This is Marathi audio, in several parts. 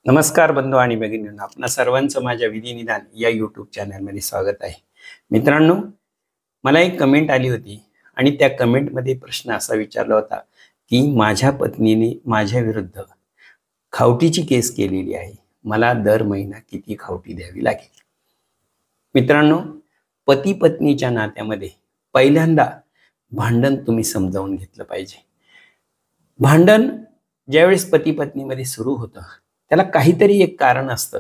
नमस्कार बंधू आणि भगिनींनो, आपणा सर्वांचं माझ्या विधिनिदान या यूट्यूब चॅनलमध्ये स्वागत आहे. मित्रांनो, मला एक कमेंट आली होती आणि त्या कमेंटमध्ये प्रश्न असा विचारला होता की माझ्या पत्नीने माझ्या विरुद्ध खावटीची केस केलेली आहे, मला दर महिना किती खावटी द्यावी लागेल. मित्रांनो, पती पत्नीच्या नात्यामध्ये पहिल्यांदा भांडण तुम्ही समजावून घेतलं पाहिजे. भांडण ज्यावेळेस पती पत्नीमध्ये सुरू होतं त्याला काहीतरी एक कारण असतं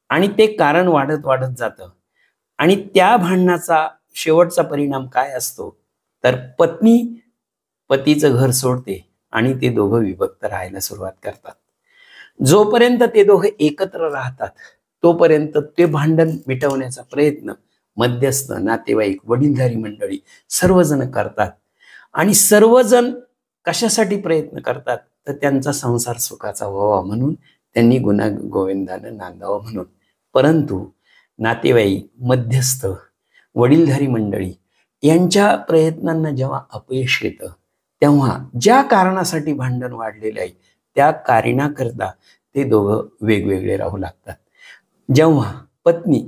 आणि ते कारण वाढत वाढत जातं आणि त्या भांडणाचा शेवटचा परिणाम काय असतो तर पत्नी पतीचं घर सोडते आणि ते दोघं विभक्त राहायला सुरुवात करतात. जोपर्यंत ते दोघं एकत्र राहतात तोपर्यंत ते भांडण मिटवण्याचा प्रयत्न मध्यस्थ, नातेवाईक, वडीलधारी मंडळी सर्वजण करतात. आणि सर्वजण कशासाठी प्रयत्न करतात तर त्यांचा संसार सुखाचा व्हावा म्हणून, त्यांनी गुन्हा गोविंदानं नांदावं म्हणून. परंतु नातेवाईक, मध्यस्थ, वडीलधारी मंडळी यांच्या प्रयत्नांना जेव्हा अपयश येतं तेव्हा ज्या कारणासाठी भांडण वाढलेलं आहे त्या कारणाकरता ते दोघं वेगवेगळे राहू लागतात. जेव्हा पत्नी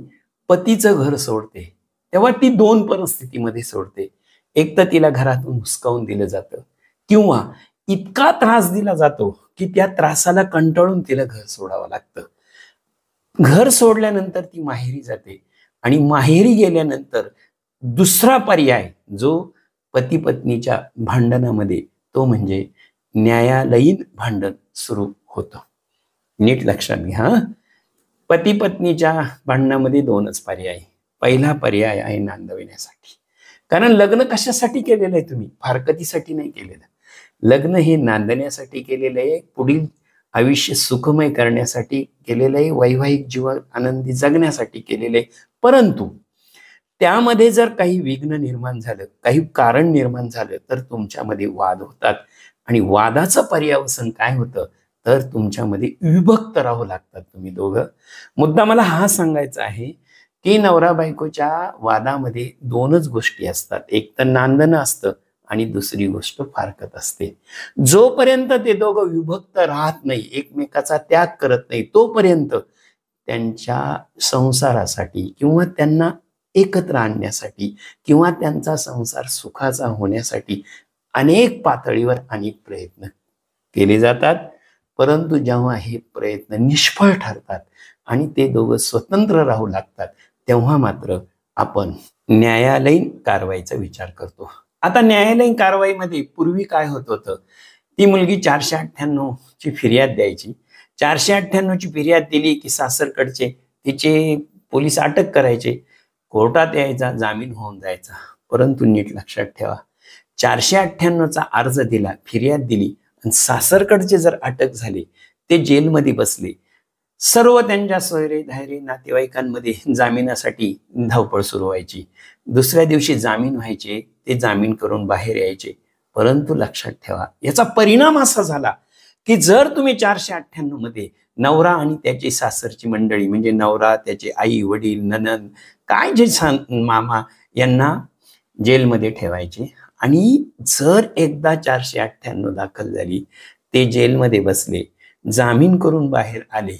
पतीचं घर सोडते तेव्हा ती दोन परिस्थितीमध्ये सोडते. एक तर तिला घरातून हुसकावून दिलं जातं किंवा इतका त्रास दिला जातो की त्या त्रासाला कंटाळून तिला घर सोडावं लागतं. घर सोडल्यानंतर ती माहेरी जाते आणि माहेरी गेल्यानंतर दुसरा पर्याय जो पती पत्नीच्या भांडणामध्ये तो म्हणजे न्यायालयीन भांडण सुरू होतं. नीट लक्षात घ्या, पती पत्नीच्या भांडणामध्ये दोनच पर्याय. पहिला पर्याय आहे नांदविण्यासाठी. कारण लग्न कशासाठी केलेलं आहे तुम्ही? फारकतीसाठी नाही केलेलं. लग्न हे नांदण्यासाठी केलेलं आहे, पुढील आयुष्य सुखमय करण्यासाठी केलेलं आहे, वैवाहिक जीवन आनंदी जगण्यासाठी केलेलं आहे. परंतु त्यामध्ये जर काही विघ्न निर्माण झालं, काही कारण निर्माण झालं तर तुमच्यामध्ये वाद होतात आणि वादाचं पर्यावसन काय होतं तर तुमच्यामध्ये विभक्त राहू लागतात तुम्ही दोघं. मुद्दा मला हा सांगायचा आहे की नवरा बायकोच्या वादामध्ये दोनच गोष्टी असतात. एक तर नांदणं असतं आणि दुसरी गोष्ट फारकत असते. जोपर्यंत ते दोघं विभक्त राहत नाही, एकमेकाचा त्याग करत नाही, तोपर्यंत त्यांच्या संसारासाठी किंवा त्यांना एकत्र आणण्यासाठी किंवा त्यांचा संसार सुखाचा होण्यासाठी अनेक पातळीवर अनेक प्रयत्न केले जातात. परंतु जेव्हा हे प्रयत्न निष्फळ ठरतात आणि ते दोघं स्वतंत्र राहू लागतात तेव्हा मात्र आपण न्यायालयीन कारवाईचा विचार करतो. आता न्यायालयीन कारवाईमध्ये पूर्वी काय होत होतं, ती मुलगी 498 ची फिर्याद द्यायची. 498 ची फिर्याद दिली की सासरकडचे तिचे पोलीस अटक करायचे, कोर्टात यायचा, जामीन होऊन जायचा. परंतु नीट लक्षात ठेवा, 498 चा अर्ज दिला, फिर्याद दिली आणि सासरकडचे जर अटक झाले, ते जेलमध्ये बसले, सर्व त्यांच्या सोयरे धायरे नातेवाईकांमध्ये जामिनासाठी धावपळ सुरू व्हायची. दुसऱ्या दिवशी जामीन व्हायचे, ते जामीन करून बाहेर यायचे. परंतु लक्षात ठेवा, याचा परिणाम असा झाला की जर तुम्ही 498 मध्ये नवरा आणि त्याची सासरची मंडळी म्हणजे नवरा, त्याचे आई वडील, ननंद, काय जे मामा यांना जेलमध्ये ठेवायचे आणि जर एकदा 498 दाखल झाली, ते जेलमध्ये बसले, जामीन करून बाहेर आले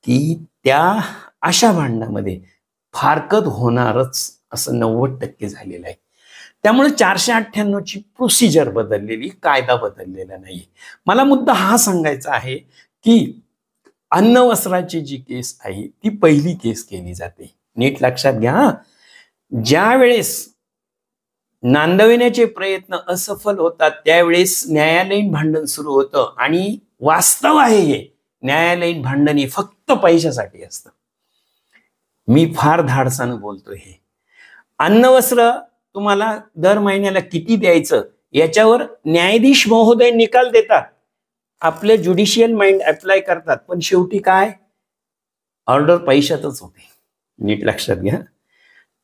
की त्या अशा भांडणामध्ये फारकत होणारच असं 90% झालेलं आहे. त्यामुळे 498 ची प्रोसिजर बदललेली, कायदा बदललेला नाही. मला मुद्दा हा सांगायचा आहे की अन्न वस्त्राची जी केस आहे ती पहिली केस केली जाते. नीट लक्षात घ्या, ज्या वेळेस नांदविण्याचे प्रयत्न असफल होतात त्यावेळेस न्यायालयीन भांडण सुरू होतं आणि वास्तव आहे हे न्यायालयीन भांडण हे फक्त पैशासाठी असतं. मी फार धाडसानं बोलतोय. हे अन्न वस्त्र तुम्हाला दर महिन्याला किती द्यायचं याच्यावर न्यायाधीश महोदय निकाल देतात, आपले ज्युडिशियल माइंड अप्लाय करतात, पण शेवटी काय ऑर्डर पैशातच होते. नीट लक्षात घ्या,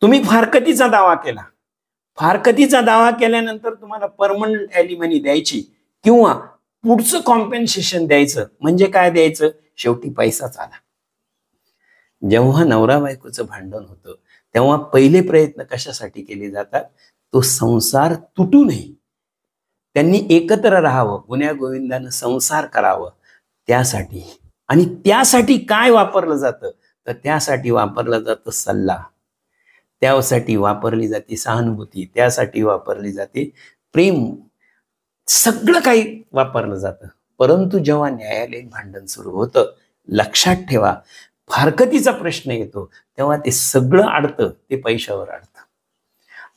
तुम्ही फारकतीचा दावा केला, फारकतीचा दावा केल्यानंतर तुम्हाला परमनंट ॲलिमनी द्यायची किंवा पुढचं कॉम्पेन्सेशन द्यायचं. म्हणजे काय द्यायचं, शेवटी पैसाच आला. जेव्हा नवरा बायकोचं भांडण होतं तेव्हा पहिले प्रयत्न कशासाठी केले जातात, तो संसार तुटू नये, त्यांनी एकत्र राहावं, गुण्या गोविंदानं संसार करावं, त्यासाठी आणि त्यासाठी काय वापरलं जातं, तर त्यासाठी वापरलं जातं सल्ला, त्यासाठी वापरली जाते सहानुभूती, त्यासाठी वापरली जाते प्रेम, सगळं काही वापरलं जातं. परंतु जेव्हा न्यायालयीन भांडण सुरू होतं, लक्षात ठेवा, फारकतीचा प्रश्न येतो तेव्हा ते सगळं अडतं, ते पैशावर अडतं.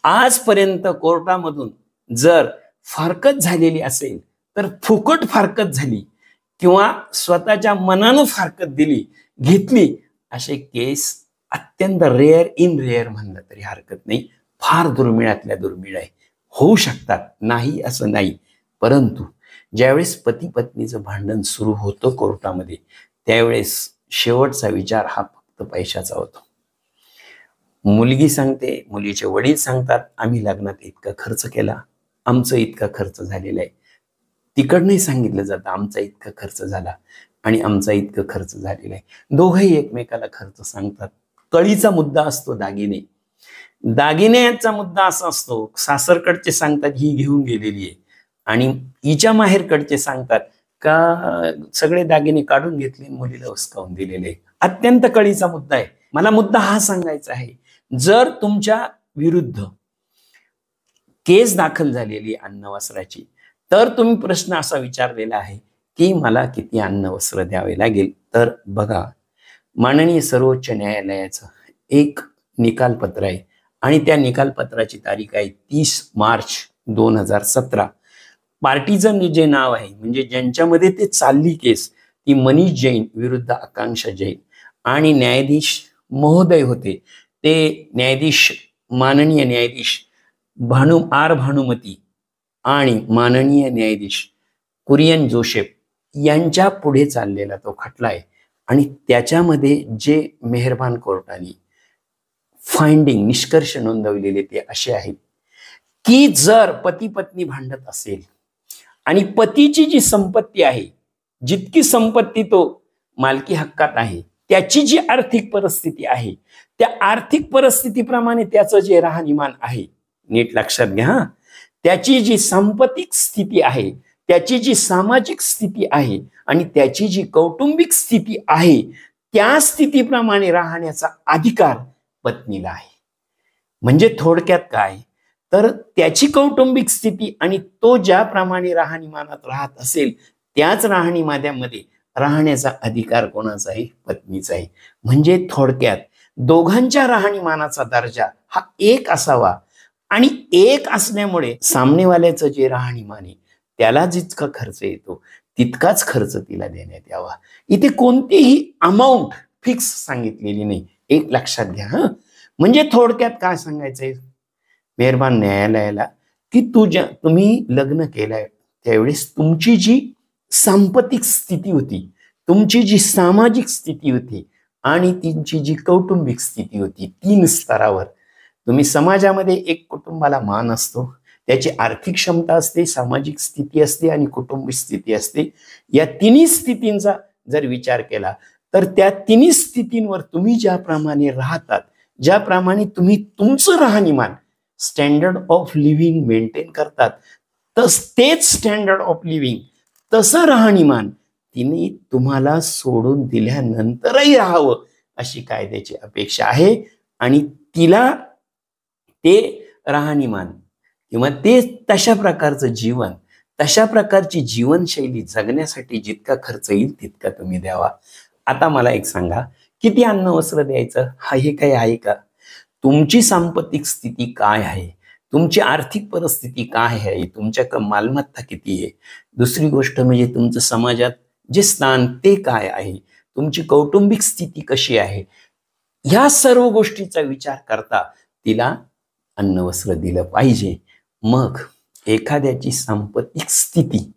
आजपर्यंत कोर्टामधून जर फारकत झालेली असेल तर फुकट फारकत झाली किंवा स्वतःच्या मनानं फारकत दिली घेतली, असे केस अत्यंत रेअर म्हणलं तरी हरकत नाही, फार दुर्मिळातल्या दुर्मिळ आहे. होऊ शकतात, नाही असं नाही, परंतु ज्यावेळेस पती पत्नीचं भांडण सुरू होतं कोर्टामध्ये, त्यावेळेस शेवटचा विचार हा फक्त पैशाचा होतो. मुलगी सांगते, मुलीचे वडील सांगतात, आम्ही लग्नात इतका खर्च केला, आमचं इतका खर्च झालेला आहे. तिकडनंही सांगितलं जातं आमचा इतका खर्च झाला आणि आमचा इतका खर्च झालेला आहे. दोघंही एकमेकाला खर्च सांगतात. कळीचा मुद्दा असतो दागिने. दागिन्याचा मुद्दा असा असतो, सासरकडचे सांगतात ही घेऊन गेलेली आहे आणि हिच्या माहेरकडचे सांगतात का सगळे दागिने काढून घेतले, मुलीला हुसकावून दिलेले. अत्यंत कळीचा मुद्दा आहे. मला मुद्दा हा सांगायचा आहे, जर तुमच्या विरुद्ध केस दाखल झालेली अन्न वस्त्राची, तर तुम्ही प्रश्न असा विचारलेला आहे की मला किती अन्न वस्त्र द्यावे लागेल, तर बघा, माननीय सर्वोच्च न्यायालयाचं एक निकालपत्र आहे आणि त्या निकालपत्राची तारीख आहे 30 मार्च 2017. पार्टीचं जे नाव आहे, म्हणजे ज्यांच्यामध्ये ते चालली केस, ती मनीष जैन विरुद्ध आकांक्षा जैन, आणि न्यायाधीश महोदय होते ते माननीय न्यायाधीश भानुमती आणि माननीय न्यायाधीश कुरियन जोसेफ यांच्या पुढे चाललेला तो खटला आहे. आणि त्याच्यामध्ये जे मेहरबान कोर्टाने निष्कर्ष नोंदवलेले ते असे आहेत की जर पती पत्नी भांडत असेल आणि पतीची जी संपत्ती आहे, जितकी संपत्ती तो मालकी हक्कात आहे, त्याची जी आर्थिक परिस्थिती आहे, त्या आर्थिक परिस्थितीप्रमाणे त्याचं जे राहणीमान आहे, नीट लक्षात घ्या, त्याची जी सांपत्तिक स्थिती आहे, त्याची जी सामाजिक स्थिती आहे आणि त्याची जी कौटुंबिक स्थिती आहे, त्या स्थितीप्रमाणे राहण्याचा अधिकार पत्नीला आहे. म्हणजे थोडक्यात काय, तर त्याची कौटुंबिक स्थिती आणि तो ज्याप्रमाणे राहणीमानात राहत असेल त्याच राहणीमानामध्ये राहण्याचा अधिकार कोणाचा आहे? पत्नीचा आहे. म्हणजे थोडक्यात दोघांच्या राहणीमानाचा दर्जा हा एक असावा आणि एक असल्यामुळे सामनेवाल्याचं जे राहणीमान आहे त्याला जितका खर्च येतो तितकाच खर्च तिला देण्यात यावा. इथे कोणतीही अमाऊंट फिक्स सांगितलेली नाही, एक लक्षात घ्या. म्हणजे थोडक्यात काय सांगायचंय मेहरबान न्यायालयाला की तुम्ही लग्न केलंय त्यावेळेस तुमची जी सांपत्तिक स्थिती होती, तुमची जी सामाजिक स्थिती होती आणि तुमची जी कौटुंबिक स्थिती होती, 3 स्तरावर तुम्ही समाजामध्ये एक कुटुंबाला मान असतो, त्याची आर्थिक क्षमता असते, सामाजिक स्थिती असते आणि कौटुंबिक स्थिती असते. या तिन्ही स्थितींचा जर विचार केला तर त्या तिन्ही स्थितींवर तुम्ही ज्याप्रमाणे राहतात, ज्याप्रमाणे तुम्ही तुमचं राहणीमान स्टँडर्ड ऑफ लिव्हिंग मेंटेन करतात, तेच स्टँडर्ड ऑफ लिव्हिंग, तसं राहणीमान तिने तुम्हाला सोडून दिल्यानंतरही राहावं अशी कायद्याची अपेक्षा आहे. आणि तिला ते राहणीमान किंवा ते तशा प्रकारचं जीवन, तशा प्रकारची जीवनशैली जगण्यासाठी जितका खर्च येईल तितका तुम्ही द्यावा. आता मला एक सांगा, किती अन्न वस्त्र द्यायचं हा हे काही आहे का? तुमची सांपत्तिक स्थिती काय आहे, तुमची आर्थिक परिस्थिती काय आहे, तुमच्या मालमत्ता किती आहे, दुसरी गोष्ट म्हणजे तुमचं समाजात जे स्थान ते काय आहे, तुमची कौटुंबिक स्थिती कशी आहे, ह्या सर्व गोष्टीचा विचार करता तिला अन्न वस्त्र दिलं पाहिजे. मग एखाद्याची सांपत्तिक स्थिती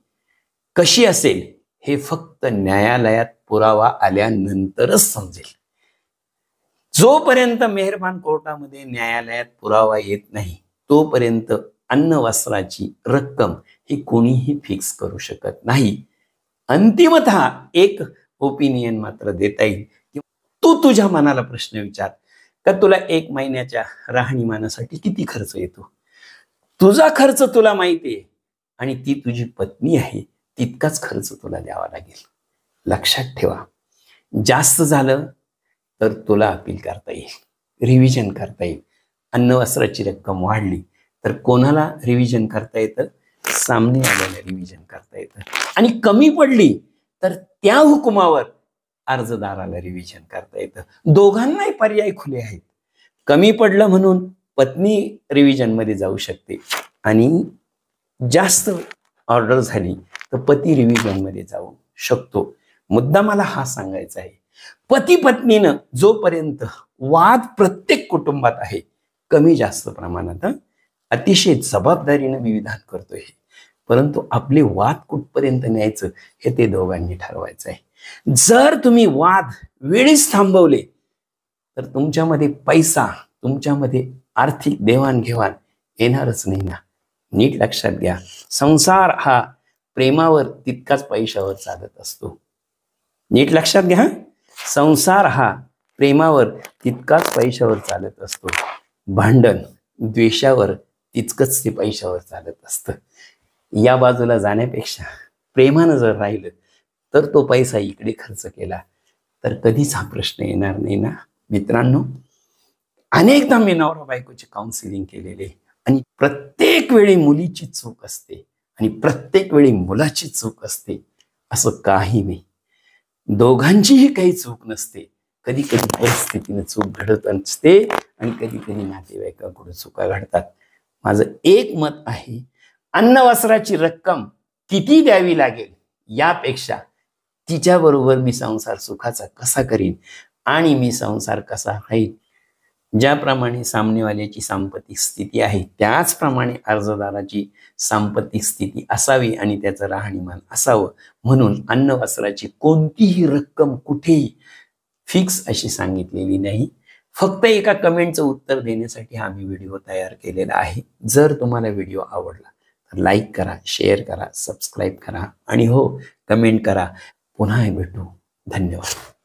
कशी असेल हे फक्त न्यायालयात पुरावा आल्यानंतरच समजेल. जोपर्यंत मेहरबान कोर्टामध्ये न्यायालयात पुरावा येत नाही तोपर्यंत अन्न वस्त्राची रक्कम ही कोणीही फिक्स करू शकत नाही. अंतिमतः एक ओपिनियन मात्र देता येईल की तू तुझ्या मनाला प्रश्न विचार का तुला 1 महिन्याच्या राहणीमानासाठी किती खर्च येतो. तुझा खर्च तुला माहिती आहे आणि ती तुझी पत्नी आहे, तितकाच खर्च तुला द्यावा लागेल. लक्षात ठेवा. जास्त झालं तर तुला अपील करता येईल, रिव्हिजन करता येईल. अन्न वस्त्राची रक्कम वाढली तर कोणाला रिव्हिजन करता येतं? सामने आलेलं रिव्हिजन करता येतं. आणि कमी पडली तर त्या हुकुमावर अर्जदाराला रिव्हिजन करता येतं. दोघांनाही पर्याय खुले आहेत. कमी पडलं म्हणून पत्नी रिव्हिजन मध्ये जाऊ शकते आणि जास्त ऑर्डर झाली तर पती रिव्हिजन मध्ये जाऊ शकतो. मुद्दा मला हा सांगायचा आहे, पती पत्नीनं जोपर्यंत वाद प्रत्येक कुटुंबात आहे, कमी जास्त प्रमाणात अतिशय जबाबदारीनं मी विधान करतोय, परंतु आपले वाद कुठपर्यंत न्यायचं हे ते दोघांनी ठरवायचं आहे. जर तुम्ही वाद वेळीच थांबवले तर तुमच्यामध्ये पैसा, तुमच्यामध्ये आर्थिक देवाणघेवाण येणारच नाही ना. नीट लक्षात घ्या, संसार हा प्रेमावर तितकाच पैशावर चालत असतो. नीट लक्षात घ्या, संसार हा प्रेमावर तितकाच पैशावर चालत असतो. भांडण द्वेषावर तितकंच ते पैशावर चालत असतं. या बाजूला जाण्यापेक्षा प्रेमानं जर राहिलं तर तो पैसा इकडे खर्च केला तर कधीच हा प्रश्न येणार नाही ना. मित्रांनो, अनेकदा मी नवरा बायकोची काउन्सिलिंग केलेले आणि प्रत्येक वेळी मुलीची चूक असते आणि प्रत्येक वेळी मुलाची चूक असते असं काही नाही. दोघांचीही काही चूक नसते. कधी कधी परिस्थितीने चूक घडत असते आणि कधी कधी नातेवाईकांकडून चुका घडतात. माझं एक मत आहे, अन्न वस्त्राची रक्कम किती द्यावी लागेल यापेक्षा तिच्याबरोबर मी संसार सुखाचा कसा करीन आणि मी संसार कसा राहील, ज्याप्रमाणे सामनेवाल्याची सांपत्तिक स्थिती आहे त्याचप्रमाणे अर्जदाराची सांपत्तिक स्थिती असावी आणि त्याचं राहणीमान असावं. म्हणून अन्न वस्त्राची कोणतीही रक्कम कुठेही फिक्स अशी सांगितलेली नाही. फक्त एका कमेंटचं उत्तर देण्यासाठी हा मी व्हिडिओ तयार केलेला आहे. जर तुम्हाला व्हिडिओ आवडला तर लाईक करा, शेअर करा, सबस्क्राईब करा आणि हो, कमेंट करा. पुन्हा भेटू. धन्यवाद.